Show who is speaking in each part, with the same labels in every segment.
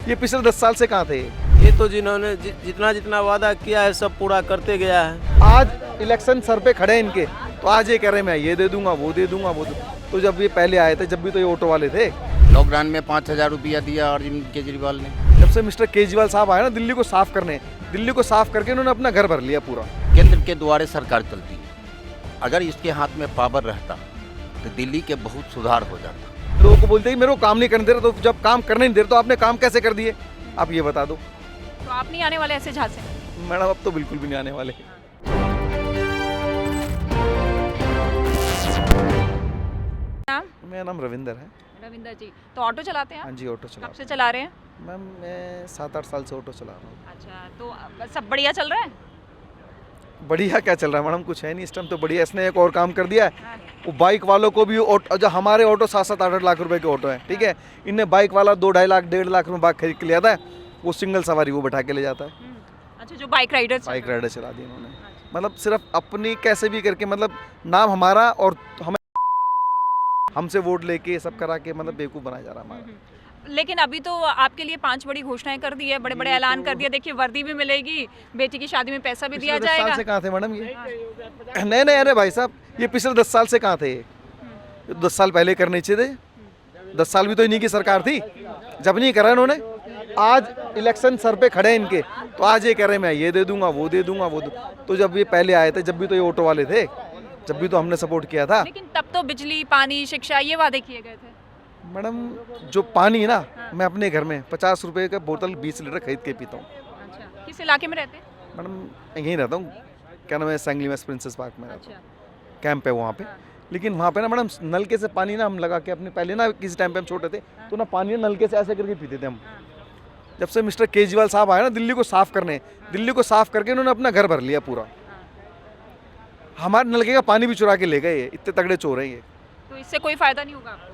Speaker 1: ये पिछले 10 साल से कहाँ थे?
Speaker 2: ये तो जिन्होंने जितना जितना वादा किया है सब पूरा करते गया है।
Speaker 1: आज इलेक्शन सर पे खड़े हैं इनके, तो आज ये कह रहे हैं मैं ये दे दूंगा वो दे दूंगा वो तो जब ये पहले आए थे, जब भी तो ये ऑटो वाले थे।
Speaker 3: लॉकडाउन में 5,000 रुपया दिया अरविंद केजरीवाल ने।
Speaker 1: जब से मिस्टर केजरीवाल साहब आए ना दिल्ली को साफ करने, दिल्ली को साफ करके उन्होंने अपना घर भर लिया पूरा।
Speaker 3: केंद्र के द्वारे सरकार चलती है, अगर इसके हाथ में पावर रहता तो दिल्ली के बहुत सुधार हो जाता।
Speaker 1: लोगों को बोलते हैं मेरे को काम नहीं करने दे रहे, तो जब काम करने नहीं दे रहे तो आपने काम कैसे कर दिए? आप ये बता दो।
Speaker 4: तो आप नहीं आने वाले ऐसे झांसे?
Speaker 1: मैडम अब तो बिल्कुल भी नहीं आने वाले।
Speaker 4: नाम?
Speaker 1: मेरा नाम रविंदर है।
Speaker 4: रविंदर जी, तो ऑटो चलाते हैं
Speaker 1: हाँ
Speaker 4: आप?
Speaker 1: जी, ऑटो चला
Speaker 4: कब से चला रहे हैं?
Speaker 1: मैम मैं 7-8 साल से ऑटो चला रहा हूँ।
Speaker 4: अच्छा, तो सब बढ़िया चल रहा है?
Speaker 1: बढ़िया क्या चल रहा है मैडम, कुछ है नहीं इस टाइम तो बढ़िया। इसने एक और काम कर दिया है, वो बाइक वालों को भी जो हमारे ऑटो 7-7 8-8 लाख रुपए के ऑटो हैं, ठीक है, इनने बाइक वाला 2-2.5 लाख 1.5 लाख में बाइक खरीद के लिया था, वो सिंगल सवारी वो बैठा के ले जाता है।
Speaker 4: अच्छा, जो बाइक राइडर्स
Speaker 1: बाइक राइडर चला दी इन्होंने, मतलब सिर्फ अपनी कैसे भी करके, मतलब नाम हमारा और हमें हमसे वोट लेके सब करा के मतलब बेवकूफ़ बनाया जा रहा है हमारा।
Speaker 4: लेकिन अभी तो आपके लिए 5 बड़ी घोषणाएं कर दी है, बड़े बड़े ऐलान कर दिया। देखिए, वर्दी भी मिलेगी, बेटी की शादी में पैसा भी दिया
Speaker 1: पिछले 10 साल
Speaker 4: जाएगा।
Speaker 1: से कहाँ थे मैडम ये? नहीं नहीं, अरे भाई साहब, ये पिछले 10 साल से कहाँ थे? 10 साल पहले करने चाहिए थे। 10 साल भी तो इन्हीं की सरकार थी, जब नहीं करा इन्होंने। आज इलेक्शन सर पे खड़े हैं इनके, तो आज ये कह रहे हैं मैं ये दे दूंगा वो दे दूंगा वो तो जब ये पहले आए थे, जब भी तो ये ऑटो वाले थे, जब भी तो हमने सपोर्ट किया था।
Speaker 4: लेकिन तब तो बिजली, पानी, शिक्षा ये वादे किए गए थे।
Speaker 1: मैडम जो पानी है ना, मैं अपने घर में 50 रुपए का बोतल 20 लीटर खरीद के पीता हूँ।
Speaker 4: अच्छा, किस इलाके में रहते हैं?
Speaker 1: मैडम यहीं रहता हूँ, क्या नाम है, सैंगली में प्रिंसेस पार्क में रहता हूँ,
Speaker 4: अच्छा,
Speaker 1: कैंप है वहाँ पे। लेकिन वहाँ पे ना मैडम नलके से पानी ना हम लगा के अपने, पहले ना किसी टाइम पे हम छोटे थे तो ना पानी ना नलके से ऐसे करके पीते थे हम। जब से मिस्टर केजरीवाल साहब आए ना दिल्ली को साफ करने, दिल्ली को साफ करके उन्होंने अपना घर भर लिया पूरा। हमारे नलके का पानी भी चुरा के ले गए, इतने तगड़े चोर हैं ये।
Speaker 4: तो इससे कोई फायदा नहीं होगा आपको?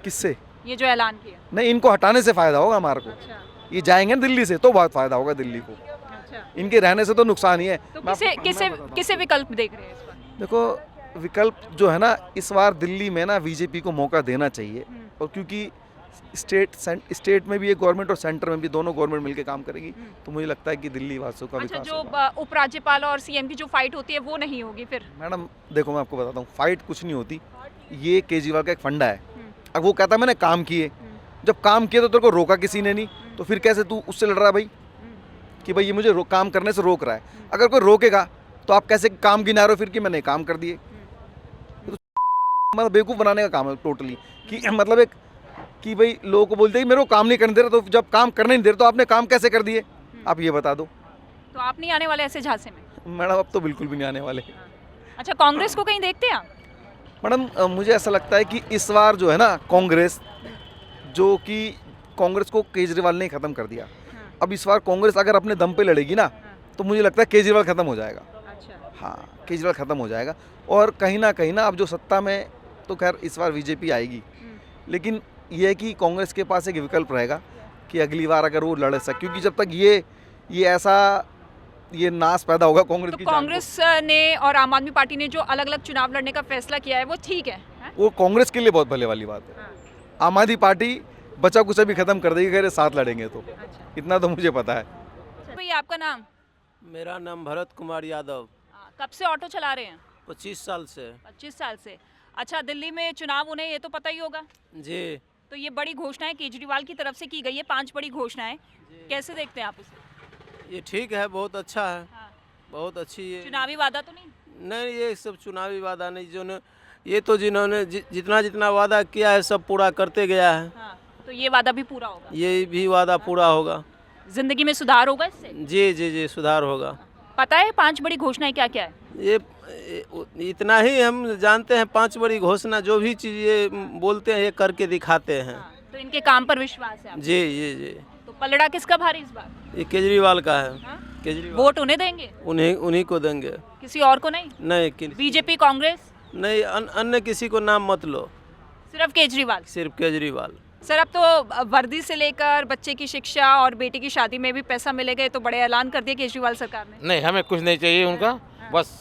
Speaker 1: किससे?
Speaker 4: ये जो ऐलान किया?
Speaker 1: नहीं, इनको हटाने से फायदा होगा हमारे को।
Speaker 4: अच्छा,
Speaker 1: ये जाएंगे ना दिल्ली से तो बहुत फायदा होगा दिल्ली को,
Speaker 4: अच्छा।
Speaker 1: इनके रहने से तो नुकसान ही है।
Speaker 4: तो
Speaker 1: मैं
Speaker 4: किसे
Speaker 1: आपको-
Speaker 4: किसे
Speaker 1: मैं बताता हूँ।
Speaker 4: किसे विकल्प देख रहे हैं इस बार?
Speaker 1: देखो, विकल्प जो है ना, इस बार दिल्ली में ना बीजेपी को मौका देना चाहिए, और क्योंकि स्टेट में भी एक गवर्नमेंट और सेंटर में भी दोनों गवर्नमेंट मिलकर काम करेगी, तो मुझे लगता है कि दिल्ली वासियों का
Speaker 4: अच्छा,
Speaker 1: विकास
Speaker 4: जो
Speaker 1: होगा।
Speaker 4: उपराज्यपाल और सीएम की जो फाइट होती है वो नहीं होगी फिर?
Speaker 1: मैडम देखो, मैं आपको बताता हूँ, फाइट कुछ नहीं होती, ये केजरीवाल का एक फंडा है। अब वो कहता है मैंने काम किए, जब काम किए तो तेरे को रोका किसी ने नहीं, तो फिर कैसे तू उससे लड़ रहा है भाई कि भाई ये मुझे काम करने से रोक रहा है? अगर कोई रोकेगा तो आप कैसे काम गिना रहे हो फिर कि मैंने काम कर दिए? तो मतलब बेवकूफ़ बनाने का काम है टोटली, कि मतलब एक कि भाई लोगों को बोलते हैं मेरे को काम नहीं करने दे रहे, तो जब काम करने नहीं दे रहे तो आपने काम कैसे कर दिए? आप ये बता दो।
Speaker 4: तो आप नहीं आने वाले ऐसे झांसे में?
Speaker 1: मैडम अब तो बिल्कुल भी नहीं आने वाले।
Speaker 4: अच्छा, कांग्रेस को कहीं देखते हैं आप?
Speaker 1: मैडम मुझे ऐसा लगता है कि इस बार जो है ना कांग्रेस, जो कि कांग्रेस को केजरीवाल ने ख़त्म कर दिया, अब इस बार कांग्रेस अगर अपने दम पे लड़ेगी ना, तो मुझे लगता है केजरीवाल ख़त्म हो जाएगा।
Speaker 4: अच्छा,
Speaker 1: हाँ, केजरीवाल ख़त्म हो जाएगा, और कहीं ना अब जो सत्ता में, तो खैर इस बार बीजेपी आएगी, लेकिन ये है कि कांग्रेस के पास एक विकल्प रहेगा कि अगली बार अगर वो लड़ सके, क्योंकि जब तक ये ऐसा ये नाश पैदा होगा कांग्रेस
Speaker 4: तो
Speaker 1: की जान को।
Speaker 4: कांग्रेस ने और आम आदमी पार्टी ने जो अलग अलग चुनाव लड़ने का फैसला किया है वो ठीक है?
Speaker 1: वो कांग्रेस के लिए बहुत भले वाली बात है। आम आदमी पार्टी बचा कुछ भी खत्म कर देगी अगर साथ लड़ेंगे तो,
Speaker 4: अच्छा,
Speaker 1: इतना तो मुझे पता है।
Speaker 4: भैया आपका नाम?
Speaker 2: मेरा नाम भरत कुमार यादव।
Speaker 4: कब से ऑटो चला रहे हैं?
Speaker 2: 25 साल से।
Speaker 4: 25 साल से। अच्छा, दिल्ली में चुनाव होने ये तो पता ही होगा।
Speaker 2: जी,
Speaker 4: तो ये बड़ी घोषणाएं केजरीवाल की तरफ से की गई है, 5 बड़ी घोषणाएं, कैसे देखते हैं आप उसे?
Speaker 2: ये ठीक है, बहुत अच्छा है,
Speaker 4: हाँ।
Speaker 2: बहुत अच्छी ये।
Speaker 4: चुनावी वादा तो नहीं?
Speaker 2: नहीं, ये सब चुनावी वादा नहीं, जो ये तो जिन्होंने जितना जितना वादा किया है सब पूरा करते गया है।
Speaker 4: हाँ, तो ये वादा भी पूरा होगा?
Speaker 2: ये भी वादा पूरा होगा।
Speaker 4: जिंदगी में सुधार होगा इससे?
Speaker 2: जी जी जी, सुधार होगा।
Speaker 4: पता है 5 बड़ी घोषणाएं क्या क्या है?
Speaker 2: ये इतना ही हम जानते हैं, 5 बड़ी घोषणा जो भी चीज़ ये बोलते हैं ये करके दिखाते हैं।
Speaker 4: तो इनके काम पर विश्वास है आपको?
Speaker 2: जी जी जी।
Speaker 4: तो पलड़ा किसका भारी इस बार?
Speaker 2: ये केजरीवाल का है।
Speaker 4: हाँ?
Speaker 2: केजरीवाल,
Speaker 4: वोट उन्हें देंगे?
Speaker 2: उन्हीं को देंगे।
Speaker 4: किसी और को नहीं?
Speaker 2: नहीं
Speaker 4: बीजेपी, कांग्रेस?
Speaker 2: नहीं, अन्य किसी को नाम मत लो,
Speaker 4: सिर्फ केजरीवाल?
Speaker 2: सिर्फ केजरीवाल।
Speaker 4: सर, अब तो वर्दी से लेकर बच्चे की शिक्षा और बेटी की शादी में भी पैसा मिलेगा, ये तो बड़े ऐलान कर दिया केजरीवाल सरकार ने।
Speaker 5: नहीं, हमें कुछ नहीं चाहिए उनका, बस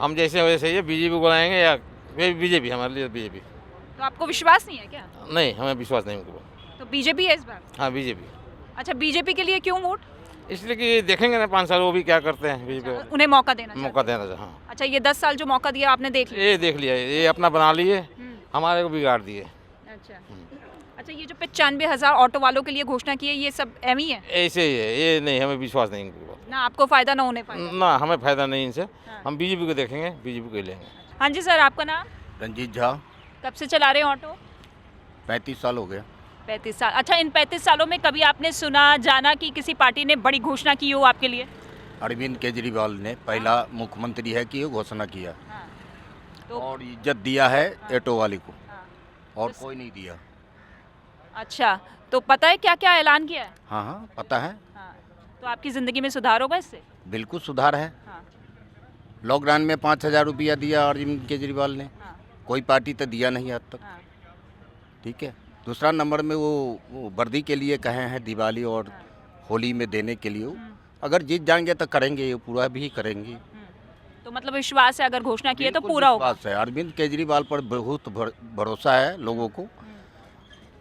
Speaker 5: हम जैसे वैसे ये बीजेपी को लाएंगे, या बीजेपी हमारे लिए बीजेपी।
Speaker 4: तो आपको विश्वास नहीं है क्या?
Speaker 5: नहीं, हमें विश्वास नहीं उनको।
Speaker 4: तो बीजेपी है इस बार?
Speaker 5: हाँ, बीजेपी।
Speaker 4: अच्छा, बीजेपी के लिए क्यों वोट?
Speaker 5: इसलिए कि देखेंगे ना 5 साल वो भी क्या करते हैं बीजेपी को
Speaker 4: उन्हें मौका देना चाहते
Speaker 5: मौका देना चाहिए। हाँ
Speaker 4: हैं। अच्छा, ये 10 साल जो मौका दिया आपने देख लिया।
Speaker 5: ये देख लिया, ये अपना बना लिए, हमारे को बिगाड़ दिए।
Speaker 4: अच्छा अच्छा, ये जो 95,000 ऑटो वालों के लिए घोषणा की है, ये सब एम ही है
Speaker 5: ऐसे ही है, ये नहीं, हमें विश्वास नहीं इनके ऊपर।
Speaker 4: ना? आपको फायदा ना होने फायदा?
Speaker 5: ना हमें फायदा नहीं इनसे,
Speaker 4: हाँ।
Speaker 5: हम बीजेपी को देखेंगे, बीजेपी को ही लेंगे।
Speaker 4: हाँ जी सर, आपका नाम?
Speaker 3: रंजीत झा,
Speaker 4: कब से चला रहे हैं ऑटो?
Speaker 3: 35 साल हो गया।
Speaker 4: 35 साल। अच्छा, इन 35 सालों में कभी आपने सुना जाना कि किसी पार्टी ने बड़ी घोषणा की हो आपके लिए?
Speaker 3: अरविंद केजरीवाल ने पहला मुख्यमंत्री है कि ये घोषणा किया
Speaker 4: तो
Speaker 3: और इज्जत दिया है ऑटो वाले को,
Speaker 4: हाँ।
Speaker 3: और कोई नहीं दिया।
Speaker 4: अच्छा, तो पता है क्या क्या ऐलान किया है?
Speaker 3: हाँ हाँ पता है,
Speaker 4: हाँ। तो आपकी ज़िंदगी में सुधार होगा इससे?
Speaker 3: बिल्कुल सुधार है।
Speaker 4: हाँ।
Speaker 3: लॉकडाउन में 5,000 रुपया दिया अरविंद केजरीवाल ने,
Speaker 4: हाँ।
Speaker 3: कोई पार्टी तो दिया नहीं आज तक।
Speaker 4: हाँ।
Speaker 3: ठीक है, दूसरा नंबर में वो वर्दी के लिए कहे हैं दिवाली और होली में देने के लिए, अगर जीत जाएंगे तो करेंगे, ये पूरा भी करेंगे।
Speaker 4: तो मतलब विश्वास है, अगर घोषणा की है तो
Speaker 3: बिल्कुल
Speaker 4: पूरा होगा?
Speaker 3: विश्वास है, अरविंद केजरीवाल पर बहुत भरोसा है लोगों को।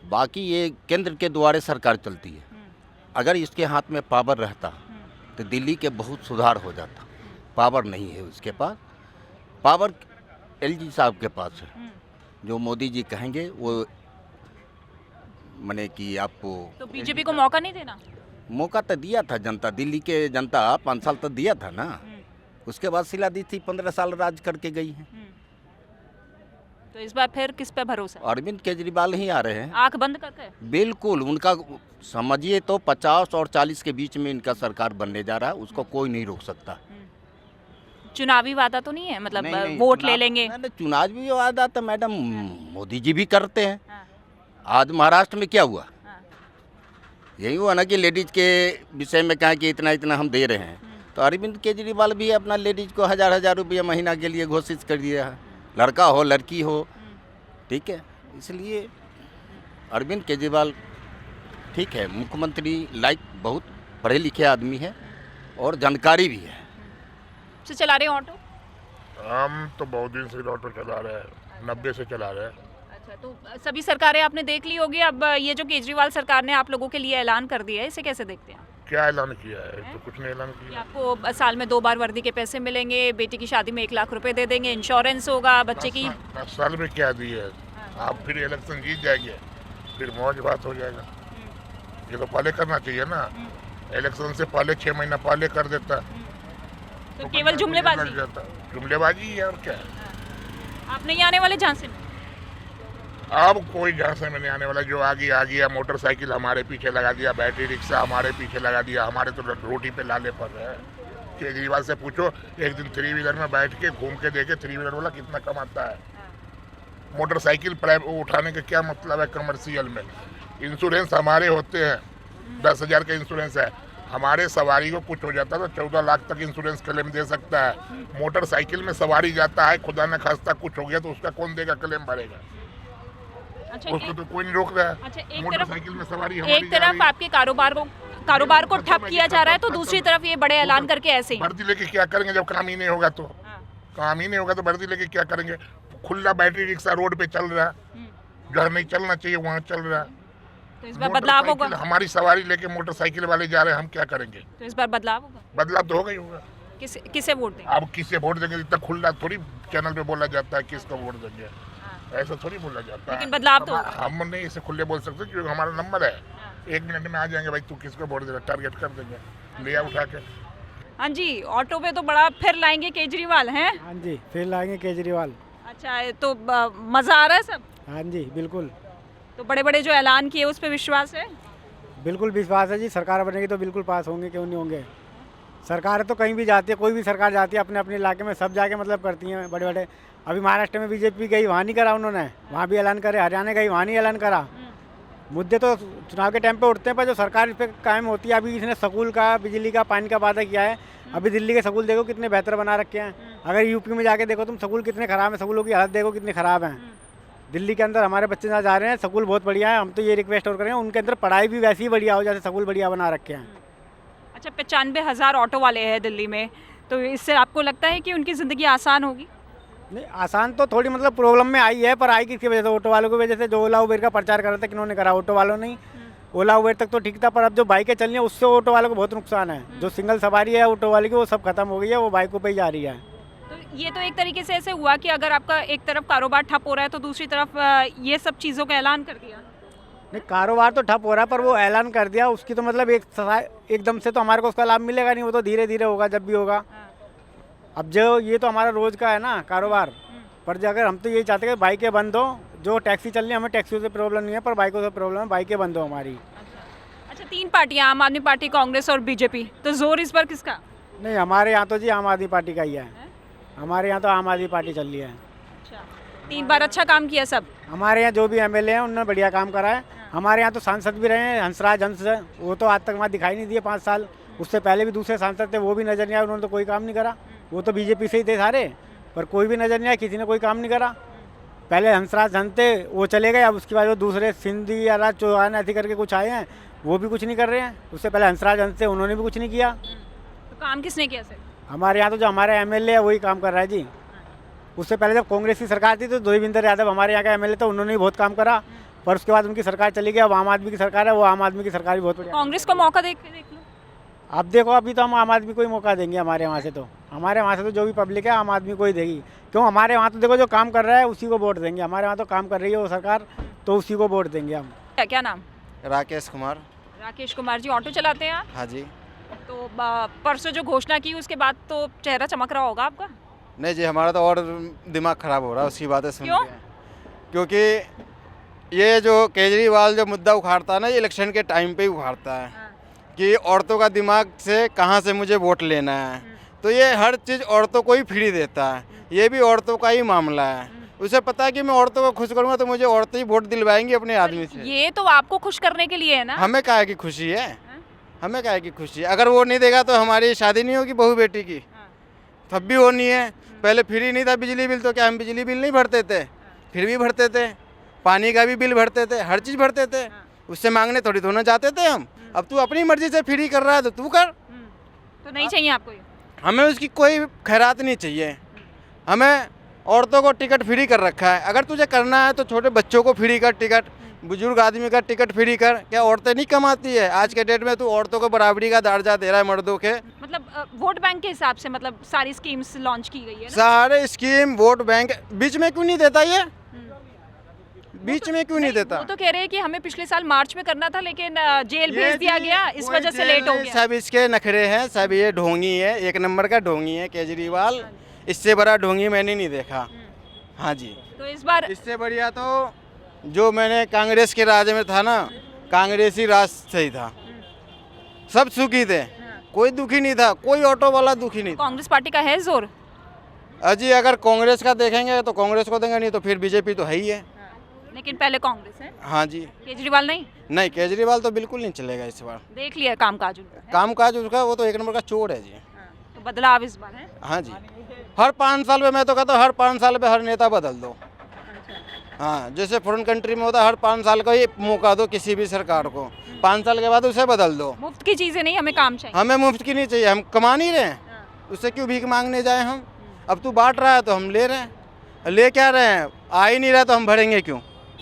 Speaker 3: बाकी ये केंद्र के द्वारे सरकार चलती है, अगर इसके हाथ में पावर रहता तो दिल्ली के बहुत सुधार हो जाता। पावर नहीं है उसके पास, पावर एलजी साहब के पास है। जो मोदी जी कहेंगे वो माने कि आपको।
Speaker 4: तो बीजेपी को मौका नहीं देना?
Speaker 3: मौका तो दिया था जनता, दिल्ली के जनता 5 साल तो दिया था ना, उसके बाद सिला दी थी, 15 साल राज करके गई है।
Speaker 4: तो इस बार फिर किस पे भरोसा?
Speaker 3: अरविंद केजरीवाल ही आ रहे हैं,
Speaker 4: आंख बंद करके?
Speaker 3: बिल्कुल। उनका समझिए तो 50 और 40 के बीच में इनका सरकार बनने जा रहा है, उसको कोई नहीं रोक सकता।
Speaker 4: चुनावी वादा तो नहीं है, मतलब
Speaker 3: नहीं, नहीं,
Speaker 4: वोट ले
Speaker 3: चुनाव-
Speaker 4: लेंगे?
Speaker 3: नहीं, चुनावी वादा तो मैडम मोदी जी भी करते हैं।
Speaker 4: हाँ।
Speaker 3: आज महाराष्ट्र में क्या हुआ,
Speaker 4: हाँ।
Speaker 3: यही हुआ ना कि लेडीज के विषय में कहा कि इतना इतना हम दे रहे हैं, तो अरविंद केजरीवाल भी अपना लेडीज को 1,000 रुपया महीना के लिए घोषित कर दिया है, लड़का हो लड़की हो। ठीक है, इसलिए अरविंद केजरीवाल ठीक है, मुख्यमंत्री लाइक, बहुत पढ़े लिखे आदमी है और जानकारी भी है।
Speaker 4: से चला रहे हैं ऑटो?
Speaker 6: हम तो बहुत दिन से ऑटो चला रहे हैं, 90 से चला रहे हैं।
Speaker 4: अच्छा, तो सभी सरकारें आपने देख ली होगी, अब ये जो केजरीवाल सरकार ने आप लोगों के लिए ऐलान कर दिया है, इसे कैसे देखते हैं?
Speaker 6: क्या ऐलान किया है? तो कुछ नहीं ऐलान
Speaker 4: कि
Speaker 6: किया।
Speaker 4: आपको साल में 2 बार वर्दी के पैसे मिलेंगे, बेटी की शादी में 1 लाख रुपए दे देंगे, इंश्योरेंस होगा बच्चे की।
Speaker 6: 10 साल में क्या दिए है? आप फिर इलेक्शन जीत जाएंगे, फिर मौज बात हो जाएगा। ये तो पहले करना चाहिए ना, इलेक्शन से पहले 6 महीना पहले कर देता
Speaker 4: तो केवल जुमलेबाजी?
Speaker 6: लग जाता। जुमलेबाजी है और क्या है।
Speaker 4: आप नहीं आने वाले झांसे में?
Speaker 6: अब कोई झांसे में नहीं आने वाला, जो आ गया। मोटरसाइकिल हमारे पीछे लगा दिया, बैटरी रिक्शा हमारे पीछे लगा दिया, हमारे तो रोटी पे लाले पड़ रहे हैं। केजरीवाल से पूछो, एक दिन 3 व्हीलर में बैठ के घूम के देखे 3 व्हीलर वाला कितना कमाता है। मोटरसाइकिल उठाने का क्या मतलब है कमर्शियल में? इंश्योरेंस हमारे होते हैं, 10,000 का इंश्योरेंस है, हमारे सवारी को कुछ हो जाता है तो 14 लाख तक इंश्योरेंस क्लेम दे सकता है। मोटरसाइकिल में सवारी जाता है, खुदा न खास्ता कुछ हो गया तो उसका कौन देगा, क्लेम भरेगा?
Speaker 4: अच्छा,
Speaker 6: उसको तो कोई नहीं रोक रहा है।
Speaker 4: अच्छा, एक
Speaker 6: मोटरसाइकिल में सवारी
Speaker 4: तरफ
Speaker 6: हमारी जा रही है।
Speaker 4: आपके कारोबार को ठप किया जा रहा है, तो दूसरी तरफ ये बड़े ऐलान करके ऐसे ही।
Speaker 6: भर्ती लेके क्या करेंगे जब काम ही नहीं होगा? तो काम ही नहीं होगा तो भर्ती लेके क्या करेंगे? खुला बैटरी रिक्शा रोड पे चल रहा है, जहाँ नहीं चलना चाहिए वहाँ चल रहा है।
Speaker 4: तो इस बार बदलाव होगा?
Speaker 6: मोटरसाइकिल हमारी सवारी लेके मोटरसाइकिल वाले जा रहे हैं, हम क्या करेंगे?
Speaker 4: तो इस बार बदलाव होगा?
Speaker 6: बदलाव तो होगा ही होगा।
Speaker 4: किसे वोट देंगे?
Speaker 6: अब किसे वोट देंगे? इतना खुला थोड़ी चैनल पे बोला जाता है किसको वोट देंगे, ऐसा थोड़ी बोला जाता है।
Speaker 4: लेकिन बदलाव तो होगा।
Speaker 6: हम नहीं इसे खुले बोल सकते क्योंकि हमारा नंबर है, 1 मिनट में आ जाएंगे, भाई तू किसको वोट दे रहा, टारगेट कर देंगे, लिया उठा के।
Speaker 4: हाँ जी, ऑटो पे तो बड़ा फिर लाएंगे केजरीवाल हैं?
Speaker 7: हाँ जी, फिर लाएंगे केजरीवाल।
Speaker 4: अच्छा, तो मजा आ रहा है सब?
Speaker 7: हाँ जी बिल्कुल,
Speaker 4: तो बड़े बड़े जो ऐलान किए उस पर विश्वास है?
Speaker 7: बिल्कुल विश्वास है जी, सरकार बनेगी तो बिल्कुल पास होंगे, क्यों नहीं होंगे। सरकार तो कहीं भी जाती है, कोई भी सरकार जाती है अपने अपने इलाके में, सब जाके मतलब करती हैं बड़े बड़े। अभी महाराष्ट्र में बीजेपी गई, वहाँ नहीं करा उन्होंने, वहाँ भी ऐलान करे। हरियाणा गई, वहाँ नहीं ऐलान करा। मुद्दे तो चुनाव के टाइम पे उठते हैं, पर जो सरकार इस पर कायम होती है। अभी इसने स्कूल का, बिजली का, पानी का वादा किया है। अभी दिल्ली के स्कूल देखो कितने बेहतर बना रखे हैं। अगर यूपी में जाके देखो तुम, स्कूल कितने ख़राब हैं, स्कूलों की हालत देखो कितनी ख़राब है। दिल्ली के अंदर हमारे बच्चे जहाँ जा रहे हैं, स्कूल बहुत बढ़िया है। हम तो ये रिक्वेस्ट और करेंगे उनके अंदर पढ़ाई भी वैसी ही बढ़िया हो जैसे स्कूल बढ़िया बना रखे हैं।
Speaker 4: अच्छा, 95,000 ऑटो वाले हैं दिल्ली में, तो इससे आपको लगता है कि उनकी ज़िंदगी आसान होगी?
Speaker 7: नहीं, आसान तो थोड़ी मतलब प्रॉब्लम में आई है, पर आई किसकी वजह से? ऑटो वालों की वजह से। जो ओला उबेर का प्रचार कर रहे थे, किन्होंने करा? ऑटो वालों ने। ओला उबेर तक तो ठीक था, पर अब जो बाइकें चल रही हैं उससे ऑटो वाले को बहुत नुकसान है। जो सिंगल सवारी है ऑटो वाले की वो सब खत्म हो गई है, वो बाइकों पे ही जा रही है।
Speaker 4: तो ये तो एक तरीके से ऐसे हुआ कि अगर आपका एक तरफ कारोबार ठप हो रहा है तो दूसरी तरफ ये सब चीज़ों का ऐलान कर दिया।
Speaker 7: नहीं, कारोबार तो ठप हो रहा है, पर वो ऐलान कर दिया उसकी तो मतलब एकदम से तो हमारे को उसका लाभ मिलेगा नहीं, वो तो धीरे धीरे होगा जब भी होगा। अब जो ये तो हमारा रोज का है ना कारोबार, पर जो अगर हम तो यही चाहते हैं कि बाइकें बंद हो। जो टैक्सी चल रही है हमें टैक्सियों से प्रॉब्लम नहीं है, पर बाइकों से प्रॉब्लम है, बाइकें बंद हो हमारी।
Speaker 4: अच्छा, तीन पार्टियां, आम आदमी पार्टी, कांग्रेस और बीजेपी, तो जोर इस बार किसका?
Speaker 7: नहीं, हमारे यहाँ तो जी आम आदमी पार्टी का ही है। हमारे यहाँ तो आम आदमी पार्टी चल रही है।
Speaker 4: अच्छा, 3 बार अच्छा काम किया सब।
Speaker 7: हमारे यहाँ जो भी एमएलए हैं उन्होंने बढ़िया काम करा है। हमारे यहाँ तो सांसद भी रहे हैं, हंसराज हंस, वो तो आज तक वहाँ दिखाई नहीं दिए 5 साल। उससे पहले भी दूसरे सांसद थे, वो भी नजर नहीं आए, उन्होंने तो कोई काम नहीं करा। वो तो बीजेपी से ही थे सारे, पर कोई भी नजर नहीं आया, किसी ने कोई काम नहीं करा। पहले हंसराज हंस थे, वो चले गए, अब उसके बाद वो दूसरे सिंधी या राज चौहान ऐसी करके कुछ आए हैं, वो भी कुछ नहीं कर रहे हैं। उससे पहले हंसराज हंस थे, उन्होंने भी कुछ नहीं किया।
Speaker 4: तो काम किसने किया सर?
Speaker 7: हमारे यहाँ तो जो हमारे एमएलए है वही काम कर रहा है जी। उससे पहले जब कांग्रेस की सरकार थी तो देवेंद्र यादव हमारे यहाँ का एमएलए था, उन्होंने भी बहुत काम करा, पर उसके बाद उनकी सरकार चली गई। अब आम आदमी की सरकार है, वो आम आदमी की सरकार भी बहुत बढ़िया।
Speaker 4: कांग्रेस को मौका देख लो।
Speaker 7: अब देखो, अभी तो हम आम आदमी को ही मौका देंगे। हमारे वहाँ से तो जो भी पब्लिक है आम आदमी को ही देगी, क्यों हमारे वहाँ तो देखो जो काम कर रहा है उसी को वोट देंगे। हमारे वहाँ तो काम कर रही है वो सरकार, तो उसी को वोट देंगे हम।
Speaker 4: क्या नाम?
Speaker 8: राकेश कुमार।
Speaker 4: राकेश कुमार जी, ऑटो चलाते हैं आप?
Speaker 8: हाँ जी।
Speaker 4: तो परसों जो घोषणा की उसके बाद तो चेहरा चमक रहा होगा आपका?
Speaker 8: नहीं जी, हमारा तो और दिमाग खराब हो रहा है उसकी बातें सुन
Speaker 4: क्यों?
Speaker 8: के। क्योंकि ये जो केजरीवाल जो मुद्दा उखाड़ता है ना, ये इलेक्शन के टाइम पे ही उखाड़ता है कि औरतों का दिमाग से कहाँ से मुझे वोट लेना है। तो ये हर चीज़ औरतों को ही फ्री देता है, ये भी औरतों का ही मामला है। उसे पता है कि मैं औरतों को खुश करूँगा तो मुझे औरतें ही वोट दिलवाएंगी अपने आदमी से।
Speaker 4: ये तो आपको खुश करने के लिए है ना।
Speaker 8: हमें काहे की खुशी है, हमें काहे की खुशी है? अगर वो नहीं देगा तो हमारी शादी नहीं होगी बहू बेटी की, तब भी होनी है। पहले फ्री नहीं था बिजली बिल, तो क्या हम बिजली बिल नहीं भरते थे? फिर भी भरते थे, पानी का भी बिल भरते थे, हर चीज़ भरते थे। उससे मांगने थोड़ी धोना जाते थे हम। अब तू अपनी मर्जी से फ्री कर रहा है तो तू कर,
Speaker 4: तो नहीं चाहिए आपको ये?
Speaker 8: हमें उसकी कोई खैरात नहीं चाहिए। हमें औरतों को टिकट फ्री कर रखा है, अगर तुझे करना है तो छोटे बच्चों को फ्री कर टिकट, बुजुर्ग आदमी का टिकट फ्री कर। क्या औरतें नहीं कमाती है? आज के डेट में तू औरतों को बराबरी का दर्जा दे रहा है मर्दों के।
Speaker 4: मतलब वोट बैंक के हिसाब से मतलब सारी स्कीम्स लॉन्च की गई है ना?
Speaker 8: सारे स्कीम वोट बैंक बीच में क्यों नहीं देता? ये बीच में क्यों नहीं देता?
Speaker 4: वो तो कह रहे हैं कि हमें पिछले साल मार्च में करना था, लेकिन जेल भेज दिया गया, इस वजह से लेट हो गया।
Speaker 8: सब इसके नखरे हैं, सब ये ढोंगी है, एक नंबर का ढोंगी है केजरीवाल। इससे बड़ा ढोंगी मैंने नहीं देखा। हाँ जी,
Speaker 4: तो इस बार
Speaker 8: इससे बढ़िया तो जो मैंने कांग्रेस के राज में था ना, कांग्रेसी राज सही था, सब सुखी थे, कोई दुखी नहीं था, कोई ऑटो वाला दुखी नहीं था।
Speaker 4: कांग्रेस पार्टी का है जोर?
Speaker 8: अजी अगर कांग्रेस का देखेंगे तो कांग्रेस को देंगे, नहीं तो फिर बीजेपी तो है ही है।
Speaker 4: लेकिन पहले कांग्रेस है।
Speaker 8: हाँ जी।
Speaker 4: केजरीवाल नहीं?
Speaker 8: नहीं, केजरीवाल तो बिल्कुल नहीं चलेगा इस बार।
Speaker 4: देख लिया कामकाज उनका?
Speaker 8: कामकाज उसका, वो तो एक नंबर का चोर है जी।
Speaker 4: तो बदलाव इस बार है?
Speaker 8: हाँ जी, हर 5 साल में, मैं तो कहता हूँ हर 5 साल में हर नेता बदल दो। हाँ, जैसे फॉरेन कंट्री में होता है, हर 5 साल का ही मौका दो किसी भी सरकार को, 5 साल के बाद उसे बदल दो।
Speaker 4: मुफ्त की चीजें नहीं, हमें काम चाहिए।
Speaker 8: हमें मुफ्त की नहीं चाहिए, हम कमा नहीं रहे हैं, उससे क्यों भीख मांगने जाए हम? अब तू बांट रहा है तो हम ले रहे हैं, ले क्या रहे हैं? आ ही नहीं रहा तो हम भरेंगे क्यों?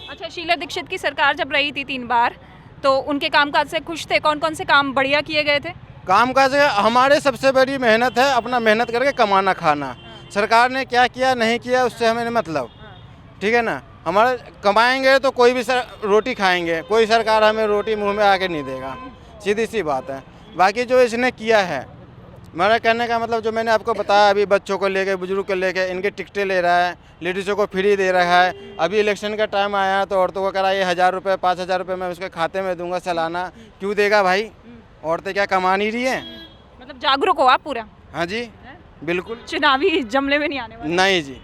Speaker 4: अच्छा, शीला दीक्षित की सरकार जब रही थी 3 बार, तो उनके कामकाज से खुश थे? कौन कौन से काम बढ़िया किए गए थे?
Speaker 8: काम काज हमारे सबसे बड़ी मेहनत है, अपना मेहनत करके कमाना खाना। सरकार ने क्या किया नहीं किया उससे हमें मतलब, ठीक है ना? हमारे कमाएंगे तो कोई भी रोटी खाएंगे, कोई सरकार हमें रोटी मुंह में आके नहीं देगा, सीधी सी बात है। बाकी जो इसने किया है, मेरा कहने का मतलब जो मैंने आपको बताया, अभी बच्चों को लेके, बुजुर्ग को लेके, इनके टिकटें ले रहा है, लेडीज़ों को फ्री दे रहा है। अभी इलेक्शन का टाइम आया तो औरतों को करा ये 1000 रुपये 5000 रुपये मैं उसके खाते में दूंगा सालाना। क्यों देगा भाई? औरतें क्या कमा नहीं रही हैं?
Speaker 4: मतलब जागरूक हो आप पूरा?
Speaker 8: हाँ जी, बिल्कुल।
Speaker 4: चुनावी जमले में नहीं आने वाले?
Speaker 8: नहीं जी।